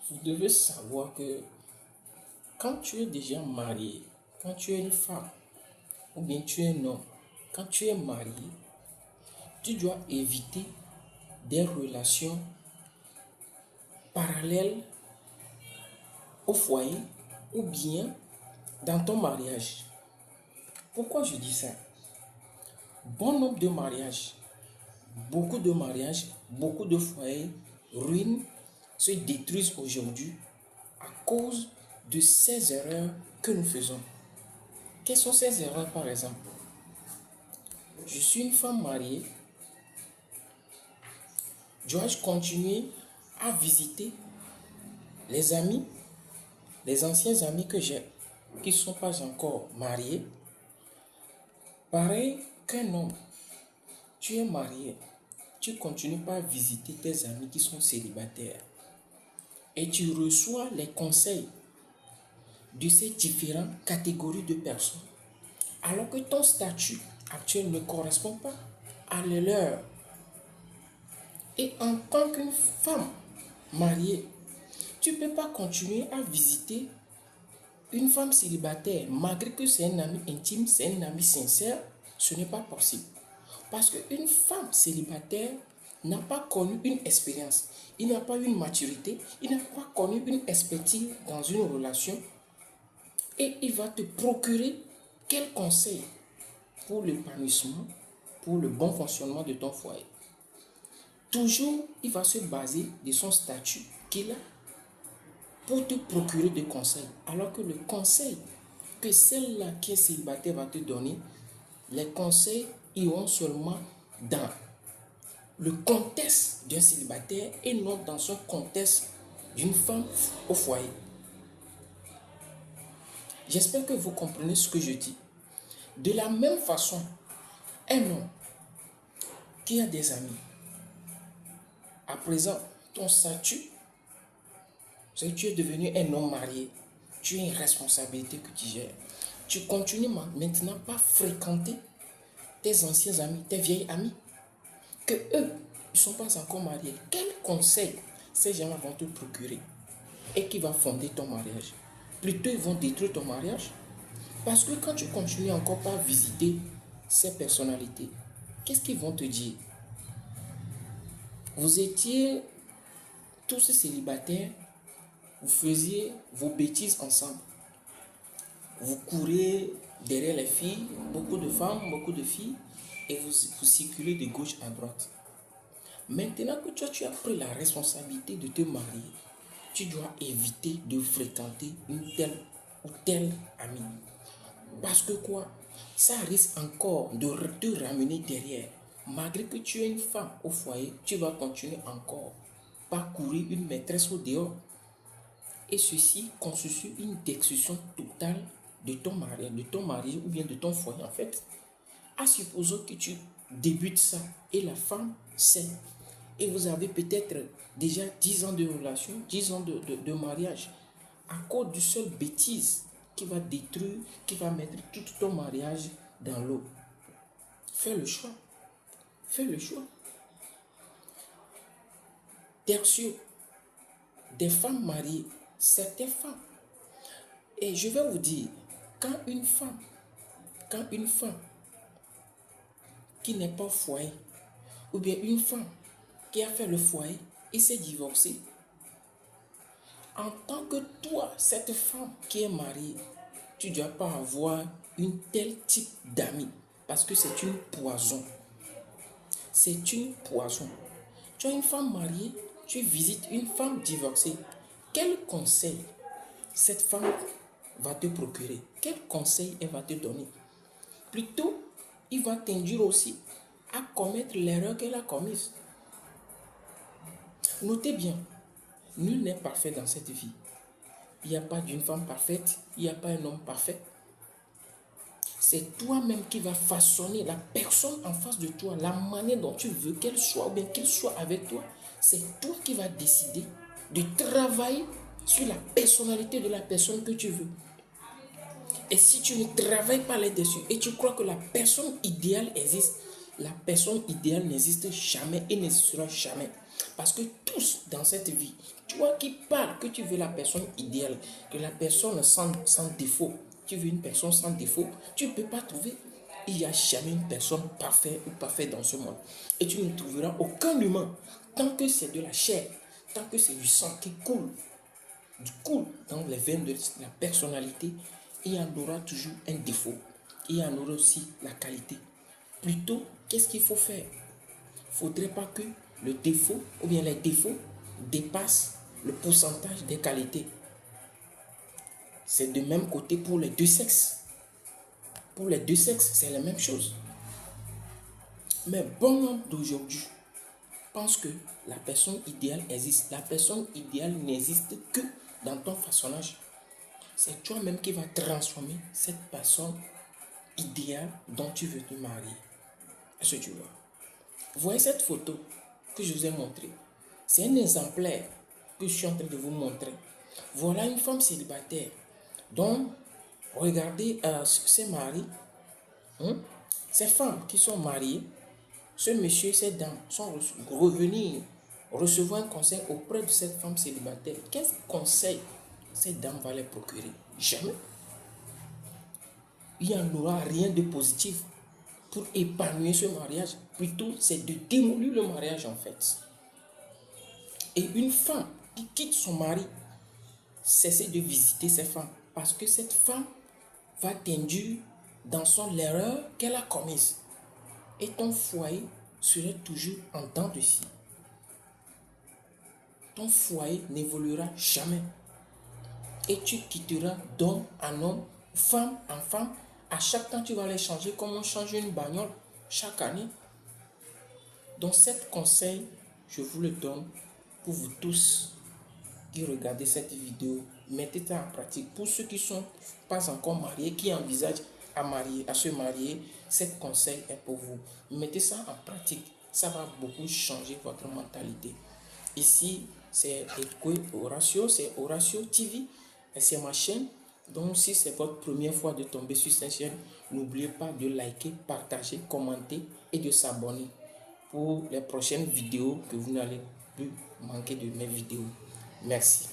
Vous devez savoir que quand tu es déjà marié, quand tu es une femme, ou bien tu es un homme, quand tu es marié, tu dois éviter des relations parallèles au foyer ou bien dans ton mariage. Pourquoi je dis ça? Bon nombre de mariages, beaucoup de foyers ruinent, se détruisent aujourd'hui à cause de ces erreurs que nous faisons. Quelles sont ces erreurs par exemple? Je suis une femme mariée, dois-je continuer à visiter les amis, les anciens amis que j'ai qui ne sont pas encore mariés? Pareil qu'un homme, tu es marié, tu continues pas à visiter tes amis qui sont célibataires et tu reçois les conseils de ces différentes catégories de personnes alors que ton statut actuel ne correspond pas à leur. Et en tant qu'une femme mariée, tu ne peux pas continuer à visiter une femme célibataire malgré que c'est un ami intime, c'est un ami sincère. Ce n'est pas possible. Parce qu'une femme célibataire n'a pas connu une expérience, il n'a pas eu une maturité, il n'a pas connu une expertise dans une relation et il va te procurer quel conseil pour l'épanouissement, pour le bon fonctionnement de ton foyer. Toujours, il va se baser de son statut qu'il a pour te procurer des conseils. Alors que le conseil que celle-là qui est célibataire va te donner, les conseils iront seulement dans le contexte d'un célibataire et non dans son contexte d'une femme au foyer. J'espère que vous comprenez ce que je dis. De la même façon, un homme qui a des amis, à présent, ton statut, c'est que tu es devenu un homme marié, tu as une responsabilité que tu gères. Tu continues maintenant pas fréquenter tes anciens amis, tes vieilles amis, que eux, ils ne sont pas encore mariés. Quel conseil ces gens vont te procurer et qui va fonder ton mariage? Plutôt, ils vont détruire ton mariage. Parce que quand tu continues encore pas à visiter ces personnalités, qu'est-ce qu'ils vont te dire? Vous étiez tous célibataires, vous faisiez vos bêtises ensemble. Vous courez derrière les filles, beaucoup de femmes, beaucoup de filles, et vous circulez de gauche à droite. Maintenant que tu as pris la responsabilité de te marier, tu dois éviter de fréquenter une telle ou telle amie. Parce que quoi? Ça risque encore de te ramener derrière. Malgré que tu es une femme au foyer, tu vas continuer encore par courir une maîtresse au dehors. Et ceci constitue une destruction totale de ton mariage ou bien de ton foyer en fait. À supposer que tu débutes ça et la femme sait. Et vous avez peut-être déjà 10 ans de relation, 10 ans de mariage. À cause d'une seule bêtise qui va détruire, qui va mettre tout ton mariage dans l'eau. Fais le choix. Fais le choix. Tertio, des femmes mariées, certaines femmes. Et je vais vous dire, quand une femme qui n'est pas au foyer, ou bien une femme qui a fait le foyer et s'est divorcée, en tant que toi, cette femme qui est mariée, tu ne dois pas avoir une telle type d'amis parce que c'est une poison. C'est une poison. Tu as une femme mariée, tu visites une femme divorcée. Quel conseil cette femme va te procurer? Quel conseil elle va te donner? Plutôt, il va t'induire aussi à commettre l'erreur qu'elle a commise. Notez bien, nul n'est parfait dans cette vie. Il n'y a pas d'une femme parfaite, il n'y a pas un homme parfait. C'est toi-même qui vas façonner la personne en face de toi, la manière dont tu veux qu'elle soit ou bien qu'il soit avec toi. C'est toi qui vas décider de travailler sur la personnalité de la personne que tu veux. Et si tu ne travailles pas là-dessus et tu crois que la personne idéale existe, la personne idéale n'existe jamais et n'existera jamais. Parce que tous dans cette vie, toi qui parles que tu veux la personne idéale, que la personne sans défaut, tu veux une personne sans défaut, tu ne peux pas trouver. Il n'y a jamais une personne parfaite ou parfaite dans ce monde. Et tu ne trouveras aucun humain, tant que c'est de la chair, tant que c'est du sang qui coule, dans les veines de la personnalité, il y en aura toujours un défaut. Il y en aura aussi la qualité. Plutôt, qu'est-ce qu'il faut faire? Il ne faudrait pas que le défaut ou bien les défauts dépassent le pourcentage des qualités. C'est de même côté pour les deux sexes. Pour les deux sexes, c'est la même chose. Mais bon nombre d'aujourd'hui pense que la personne idéale existe. La personne idéale n'existe que dans ton façonnage. C'est toi-même qui vas transformer cette personne idéale dont tu veux te marier. Est-ce que tu vois? Voyez cette photo que je vous ai montrée. C'est un exemplaire que je suis en train de vous montrer. Voilà une femme célibataire dont, regardez, ses maris, ces femmes qui sont mariées, ce monsieur et cette dame sont revenus recevoir un conseil auprès de cette femme célibataire. Quel conseil cette dame va les procurer? Jamais. Il n'y en aura rien de positif pour épanouir ce mariage. Plutôt, c'est de démolir le mariage en fait. Et une femme qui quitte son mari, cessez de visiter cette femme. Parce que cette femme va t'induire dans l'erreur qu'elle a commise. Et ton foyer serait toujours en dents de scie. Ton foyer n'évoluera jamais. Et tu quitteras d'homme en homme, femme en femme. À chaque temps, tu vas les changer comme on change une bagnole chaque année. Donc, cet conseil, je vous le donne pour vous tous qui regardez cette vidéo. Mettez ça en pratique. Pour ceux qui ne sont pas encore mariés, qui envisagent à se marier, cet conseil est pour vous. Mettez ça en pratique. Ça va beaucoup changer votre mentalité. Ici, c'est Horatio, c'est Horatio TV. C'est ma chaîne. Donc, si c'est votre première fois de tomber sur cette chaîne, n'oubliez pas de liker, partager, commenter et de s'abonner pour les prochaines vidéos que vous n'allez plus manquer de mes vidéos. Merci.